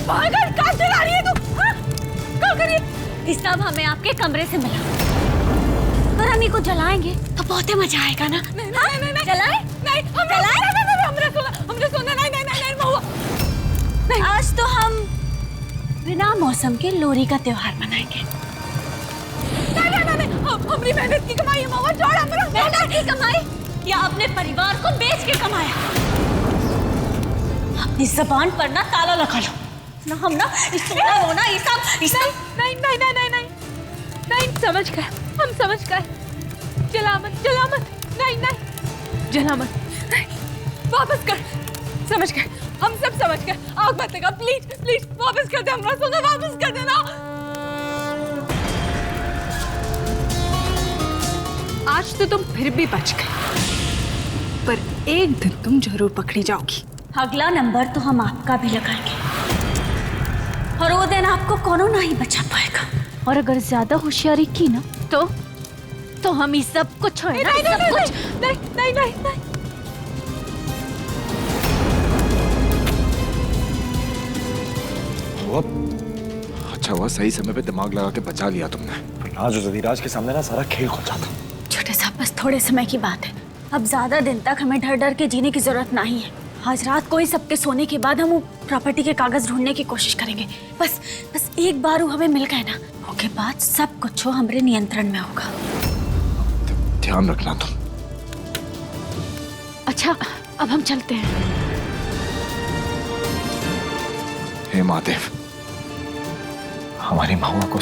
पागल, कहाँ चला रही है तू? क्या कर रही है? ये सब हमें आपके कमरे से मिला। अगर हम इनको जलाएंगे तो बहुत ही मजा आएगा ना। नहीं नहीं नहीं जलाएं? नहीं, हमने सुना नहीं नहीं नहीं नहीं महुआ नहीं। आज तो हम बिना मौसम के लोरी का त्योहार मनाएंगे। नहीं नहीं नहीं, अपनी मेहनत की कमाई है महुआ, छोड़ हमरा। मेहनत की कमाई या अपने परिवार को बेच के कमाया? अपनी जबान पर ना ताला लगा लो ना। हम ना इस सब नहीं नहीं नहीं नहीं नहीं नहीं, समझ गए, हम समझ गए। जला मत नहीं नहीं, जला मत नहीं, वापस कर। समझ गए, हम सब समझ गए। आग मत लगा, प्लीज प्लीज वापस कर दे हमरा, सुनो, वापस कर देना। आज तो तुम फिर भी बच गए, पर एक दिन तुम जरूर पकड़ी जाओगी। अगला नंबर तो हम आपका भी लगाएंगे और वो दिन आपको कौनो नहीं बचा पाएगा। और अगर ज्यादा होशियारी की ना तो हम इस सब कुछ नहीं नहीं नहीं नहीं नहीं नहीं। अच्छा हुआ सही समय पे दिमाग लगा के बचा लिया तुमने। आज धीराज के सामने ना सारा खेल खुल जाता। छोटे साहब, बस थोड़े समय की बात है। अब ज्यादा दिन तक हमें डर डर के जीने की जरूरत नहीं है। आज रात को ही सबके सोने के बाद हम वो प्रॉपर्टी के कागज ढूंढने की कोशिश करेंगे। बस एक बार वो हमें मिल गए ना, उसके बाद सब कुछ वो हमारे नियंत्रण में होगा। ध्यान रखना तुम। अच्छा, अब हम चलते हैं। हे महादेव, हमारी महुआ को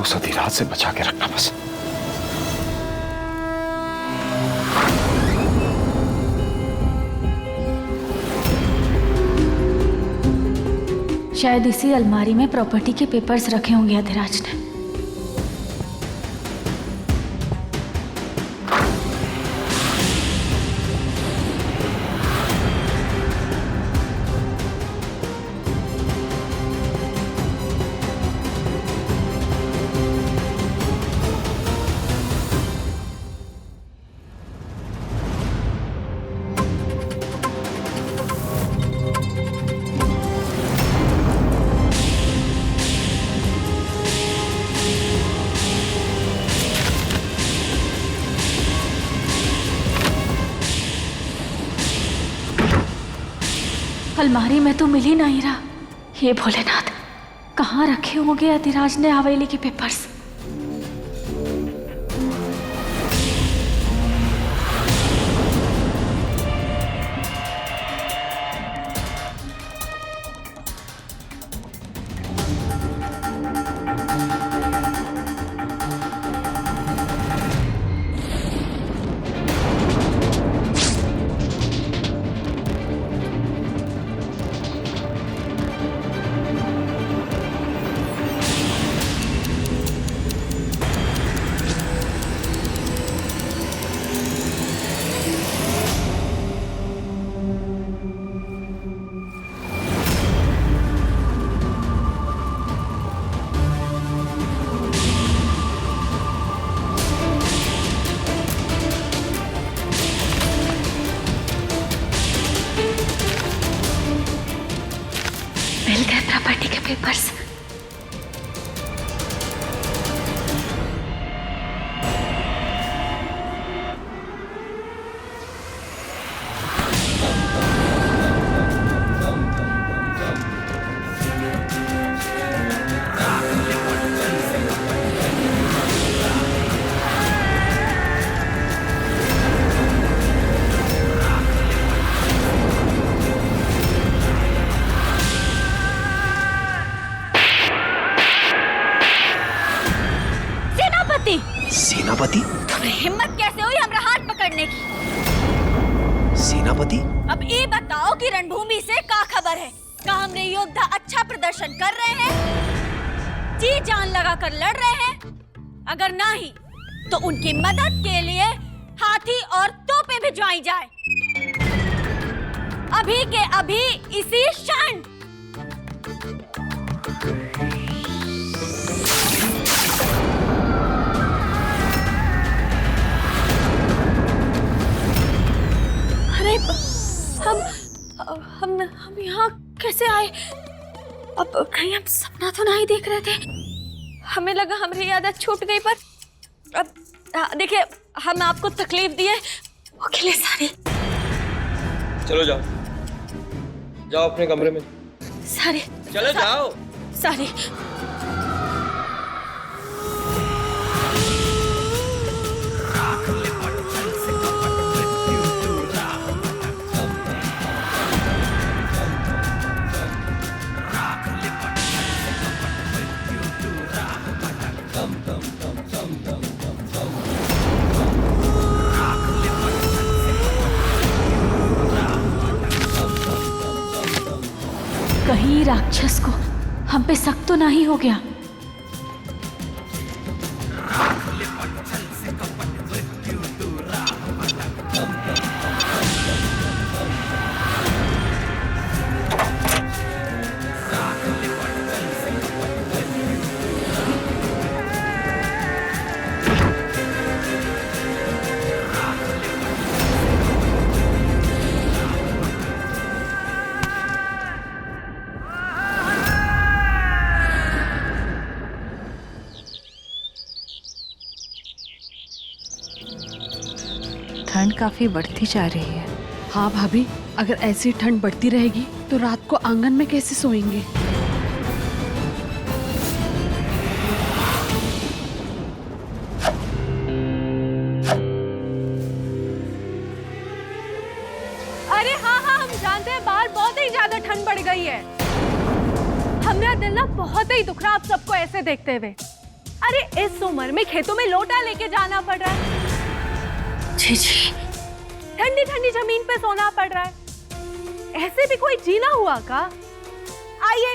उस धीराज से बचा के रखना बस। शायद इसी अलमारी में प्रॉपर्टी के पेपर्स रखे होंगे अधिराज ने। अलमारी में तो मिल ही नहीं रहा। हे भोलेनाथ, कहाँ रखे होंगे अधिराज ने हवेली के पेपर्स? मिल गए प्रॉपर्टी के पेपर्स। सेनापति? तुम्हें हिम्मत कैसे हुई हमरा हाथ पकड़ने की? सेनापति? अब ये बताओ कि रणभूमि से क्या खबर है? क्या हमने योद्धा अच्छा प्रदर्शन कर रहे हैं, जी जान लगा कर लड़ रहे हैं? अगर नहीं तो उनकी मदद के लिए हाथी और तोपें भिजवाई जाए, अभी के अभी, इसी क्षण। अरे हम यहाँ कैसे आए? अब कहीं हम सपना तो नहीं देख रहे थे? हमें लगा हमारी आदत छूट गई, पर अब देखिए, हम आपको तकलीफ दिए वो के लिए सारी। चलो जाओ, जाओ अपने कमरे में। सारी चलो जाओ। सारी कहीं राक्षस को हम पे शक तो नहीं हो गया? ठंड काफी बढ़ती जा रही है। हाँ भाभी, अगर ऐसी ठंड बढ़ती रहेगी तो रात को आंगन में कैसे सोएंगे? अरे हाँ हाँ, हम जानते हैं बाहर बहुत ही ज्यादा ठंड बढ़ गई है। हमारा दिल ना बहुत ही दुख रहा आप सबको ऐसे देखते हुए। अरे इस उम्र में खेतों में लोटा लेके जाना पड़ रहा है, जी जी, ठंडी ठंडी जमीन पे सोना पड़ रहा है। ऐसे भी कोई जीना हुआ का? आइए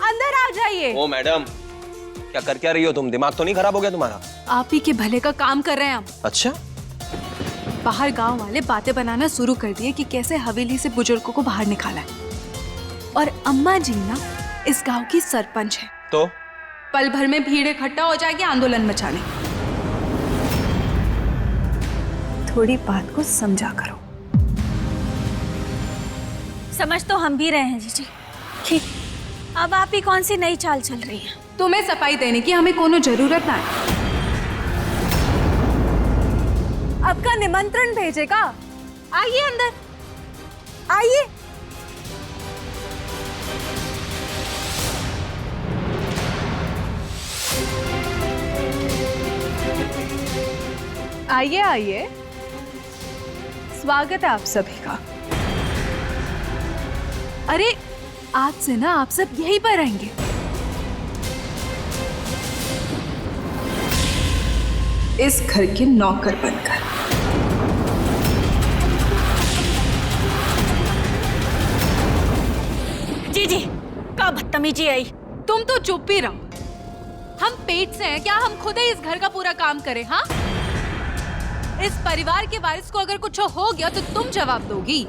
अंदर आ जाइए। ओ मैडम, क्या कर क्या रही हो तुम? दिमाग तो नहीं खराब हो गया तुम्हारा? आप ही के भले का काम कर रहे हैं हम। अच्छा, बाहर गांव वाले बातें बनाना शुरू कर दिए कि कैसे हवेली से बुजुर्गों को बाहर निकाला है। और अम्मा जी ना इस गांव की सरपंच है, तो पल भर में भीड़ इकट्ठा हो जाएगी आंदोलन मचाने। थोड़ी बात को समझा करो। समझ तो हम भी रहे हैं जीजी कि अब आप ही कौन सी नई चाल चल रही है। तुम्हें सफाई देने की हमें कोनो जरूरत ना है। आपका निमंत्रण भेजेगा। आइए अंदर, आइए। आइए आइए, स्वागत है आप सभी का। अरे आज से ना आप सब यहीं पर रहेंगे। इस घर के नौकर बनकर। जी जी, का बदतमीजी आई। तुम तो चुप ही रहो। हम पेट से हैं क्या? हम खुद ही इस घर का पूरा काम करें? हाँ, इस परिवार के वारिस को अगर कुछ हो गया तो तुम जवाब दोगी।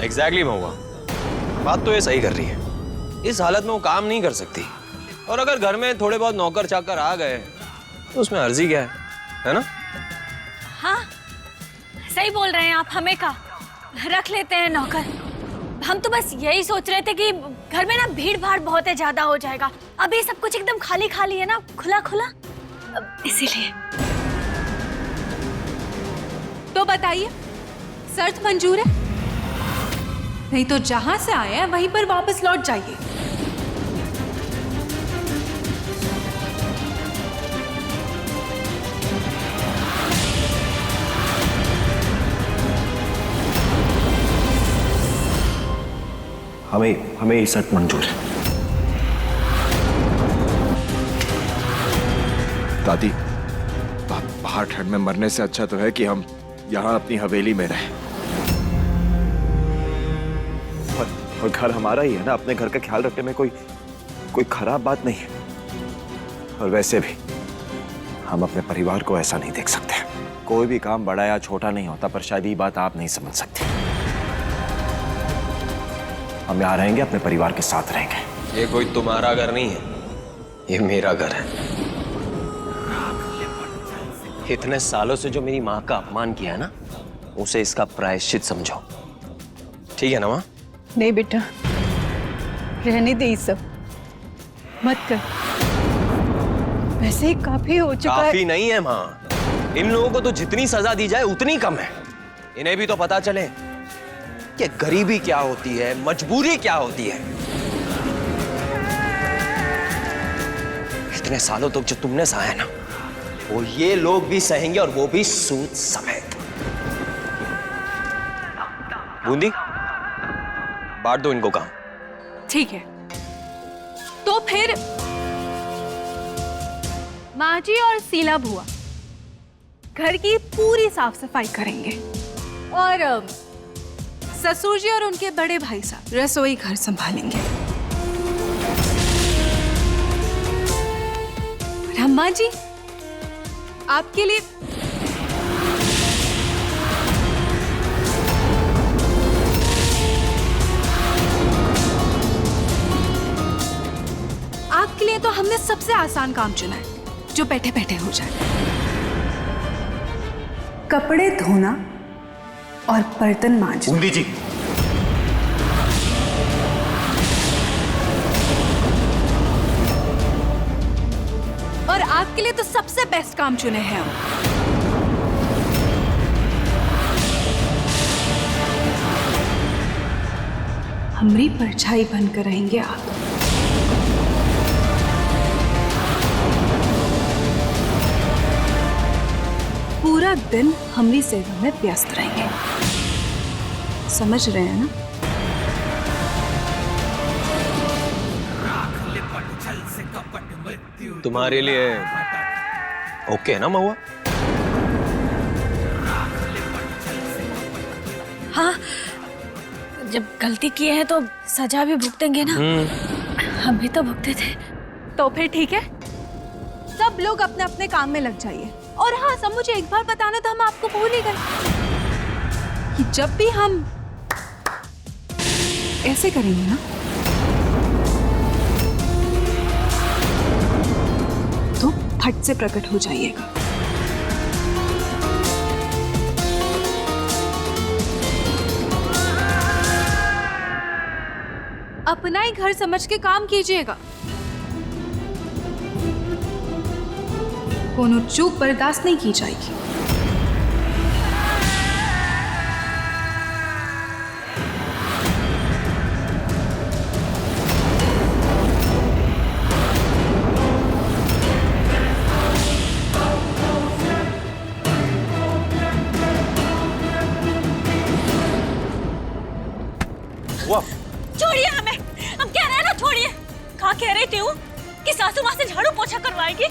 एग्जैक्टली महुआ, बात तो ये सही कर रही है। इस हालत में वो काम नहीं कर सकती, और अगर घर में थोड़े बहुत नौकर चाकर आ गए तो उसमें अर्जी क्या है ना? हाँ, सही बोल रहे हैं आप। हमें का रख लेते हैं नौकर। हम तो बस यही सोच रहे थे कि घर में ना भीड़ भाड़ बहुत है, ज्यादा हो जाएगा। अभी सब कुछ एकदम खाली खाली है ना, खुला खुला, इसीलिए। तो बताइए, शर्त मंजूर है? नहीं तो जहां से आए हैं वहीं पर वापस लौट जाइए। हमें ये शर्त मंजूर है। दादी, बाहर ठंड में मरने से अच्छा तो है कि हम यहाँ अपनी हवेली में रहें। और घर हमारा ही है ना, अपने घर का ख्याल रखने में कोई खराब बात नहीं है। और वैसे भी हम अपने परिवार को ऐसा नहीं देख सकते। कोई भी काम बड़ा या छोटा नहीं होता, पर शायद ये बात आप नहीं समझ सकते। हम यहाँ रहेंगे, अपने परिवार के साथ रहेंगे। ये कोई तुम्हारा घर नहीं है, ये मेरा घर है। इतने सालों से जो मेरी माँ का अपमान किया है ना, उसे इसका प्रायश्चित समझो। ठीक है ना माँ? नहीं बेटा, रहने दे ये सब, मत कर। वैसे ही काफी हो चुका है। काफी नहीं है माँ, इन लोगों को तो जितनी सजा दी जाए उतनी कम है। इन्हें भी तो पता चले कि गरीबी क्या होती है, मजबूरी क्या होती है। इतने सालों तक जो तुमने सहा ना, वो ये लोग भी सहेंगे, और वो भी सूद समेत। बूंदी, बांट दो इनको काम। ठीक है, तो फिर माँ जी और शीला बुआ घर की पूरी साफ सफाई करेंगे, और ससुर जी और उनके बड़े भाई साहब रसोई घर संभालेंगे। और अम्मा जी आपके लिए तो हमने सबसे आसान काम चुना है, जो बैठे बैठे हो जाए। कपड़े धोना और बर्तन मांजना। बूंदी जी, और आपके लिए तो सबसे बेस्ट काम चुने हैं हम। हमारी परछाई बनकर रहेंगे आप। पूरा दिन हमारी सेवा में व्यस्त रहेंगे, समझ रहे हैं ना? तुम्हारे लिए ओके है ना महुआ? हाँ, जब गलती किए हैं तो सजा भी भुगतेंगे ना। हम भी तो भुगते थे। तो फिर ठीक है, सब लोग अपने अपने काम में लग जाइए। और हाँ, सब मुझे एक बार बताना था, हम आपको भूल ही गए कि जब भी हम ऐसे करेंगे ना, तो फट से प्रकट हो जाइएगा। अपना ही घर समझ के काम कीजिएगा। कोनो चूक बर्दाश्त नहीं की जाएगी। छोड़िए हमें, हम कह रहे हैं ना, छोड़िए। कहाँ कह रही थी वो कि सासू माँ से झाड़ू पोछा करवाएगी,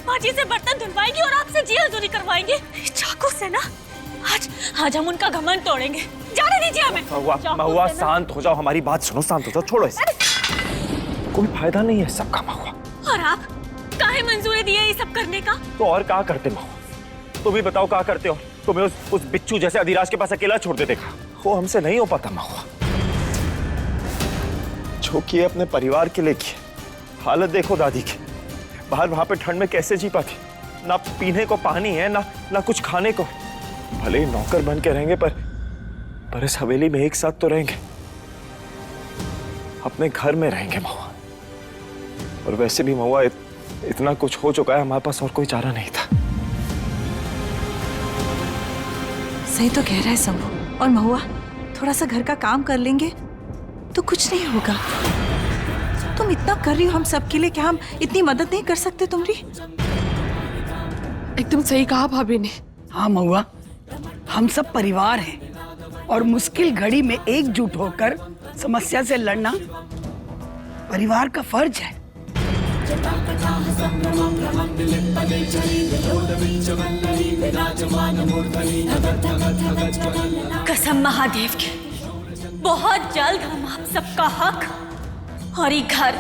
बाजी से बर्तन धुलवाएगी और आपसे जी हजूरी करवाएंगे। चाकू से ना आज हम उनका घमंड तोड़ेंगे। जाने दीजिए हमें। महुआ शांत हो जाओ, हमारी बात सुनो, शांत हो जाओ, छोड़ो इसे। कोई फायदा नहीं है सबका महुआ। और आप काहे मंजूरी दिए ये सब करने का? तो और क्या करते महुआ? तुम ही बताओ क्या करते हो? तुम्हें उस बिच्छू जैसे अधिराज के पास अकेला छोड़ दे देखा, वो हमसे नहीं हो पाता महुआ। जो किए अपने परिवार के लिए किए। हालत देखो दादी की, बाहर वहां पे ठंड में कैसे जी पाती, ना पीने को पानी है, ना कुछ खाने को। भले ही नौकर बन के रहेंगे पर इस हवेली में एक साथ तो रहेंगे, अपने घर में रहेंगे महुआ। और वैसे भी महुआ इतना कुछ हो चुका है, हमारे पास और कोई चारा नहीं था। सही तो कह रहा है शंभू। और महुआ, थोड़ा सा घर का काम कर लेंगे तो कुछ नहीं होगा। तुम इतना कर रही हो हम सबके लिए, क्या हम इतनी मदद नहीं कर सकते तुम्हारी? एकदम सही कहा भाभी ने। हाँ महुआ, हम सब परिवार हैं और मुश्किल घड़ी में एकजुट होकर समस्या से लड़ना परिवार का फर्ज है। कसम महादेव की, बहुत जल्द हम आप सबका हक और ये घर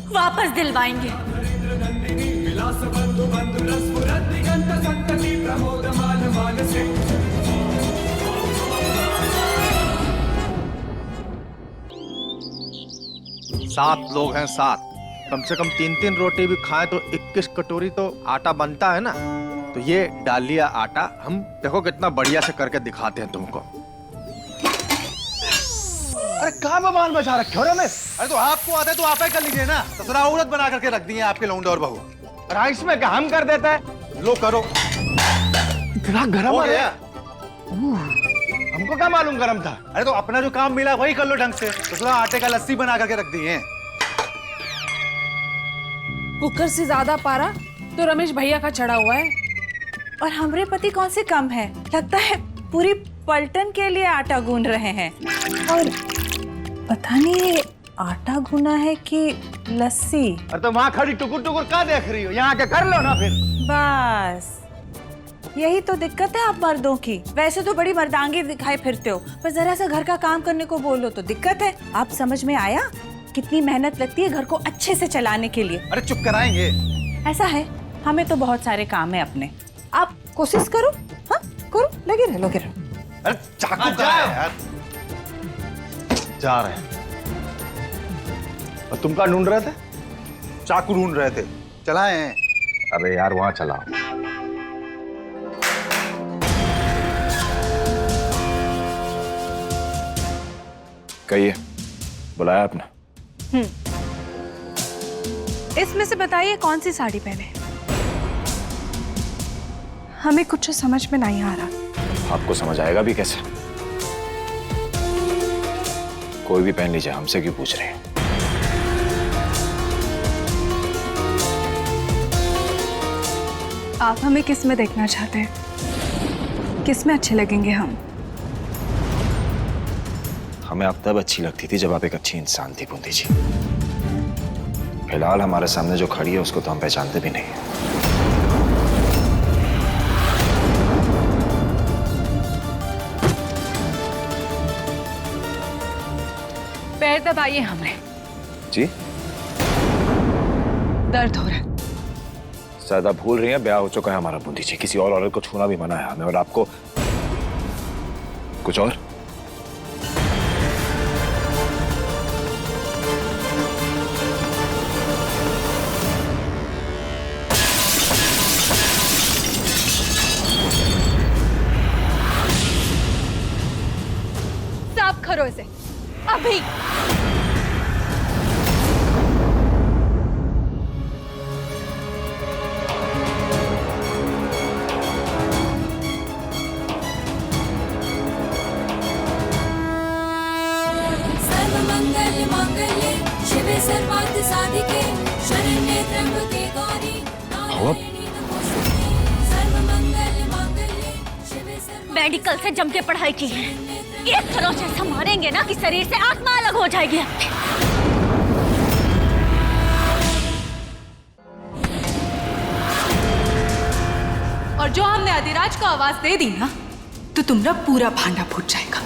वापस दिलवाएंगे। सात लोग हैं, सात। कम से कम 3-3 रोटी भी खाएं तो 21 कटोरी तो आटा बनता है ना। तो ये डाल लिया आटा, हम देखो कितना बढ़िया से करके दिखाते हैं तुमको। अरे कहाँ बवाल मचा रखे हो रमेश? अरे तो आपको आता है तो आप ही कर लीजिए ना। ससुरा औरत बना करके रख दी है आपके लौंडे और बहू। राइस में क्या हम कर देता है? लो करो। इतना गरम हो है गया। हमको क्या मालूम गरम था? अरे तो अपना जो काम मिला वही कर लो ढंग से। ससुरा आटे का लस्सी बना करके रख दी है। कुकर से ज्यादा पारा तो रमेश भैया का चढ़ा हुआ है। और हमरे पति कौन से कम है? लगता है पूरी पलटन के लिए आटा गूंद रहे हैं। और पता नहीं ये आटा गूना है कि लस्सी। अरे तो वहाँ खड़ी टुकुर टुकुर क्या देख रही हो? यहाँ के कर लो ना फिर। बस यही तो दिक्कत है आप मर्दों की। वैसे तो बड़ी मर्दांगी दिखाई फिरते हो, पर जरा सा घर का काम करने को बोलो तो दिक्कत है। आप समझ में आया कितनी मेहनत लगती है घर को अच्छे से चलाने के लिए? अरे चुप कराएंगे। ऐसा है, हमें तो बहुत सारे काम है अपने। आप कोशिश करो, हाँ करो, लगे रहो। अरे चाकू कहाँ है यार? जा रहे हैं। और तुम क्या ढूंढ रहे थे? चाकू ढूंढ रहे थे। चलाए हैं। अरे यार वहां चलाओ। कहिए, बुलाया आपने? इसमें से बताइए कौन सी साड़ी पहने? हमें कुछ समझ में नहीं आ रहा। आपको समझ आएगा भी कैसे? कोई भी पहन लीजिए, हमसे क्यों पूछ रहे हैं? आप हमें किस में देखना चाहते हैं? किस में अच्छे लगेंगे हम? हमें आप तब अच्छी लगती थी जब आप एक अच्छी इंसान थी बूंदी जी। फिलहाल हमारे सामने जो खड़ी है उसको तो हम पहचानते भी नहीं। पैर दबाइए हमने। जी? दर्द हो रहा है। शायद आप भूल रही हैं, ब्याह हो चुका है हमारा बूंदी जी। किसी और औरत को छूना भी मना है हमें। और आपको कुछ और? साफ करो इसे अभी। सर्वमंगल मांगल्ये शिवे सर्वार्थ साधिके शरण्ये त्र्यंबके गौरी नारायणी नमोस्तुते। सर्वमंगल मांगल्ये शिवे सर्वार्थ। मेडिकल से जम के पढ़ाई की है। एक खरोच ऐसा मारेंगे ना कि शरीर से आत्मा अलग हो जाएगी। और जो हमने अधिराज को आवाज दे दी ना, तो तुम्हारा पूरा भांडा फूट जाएगा।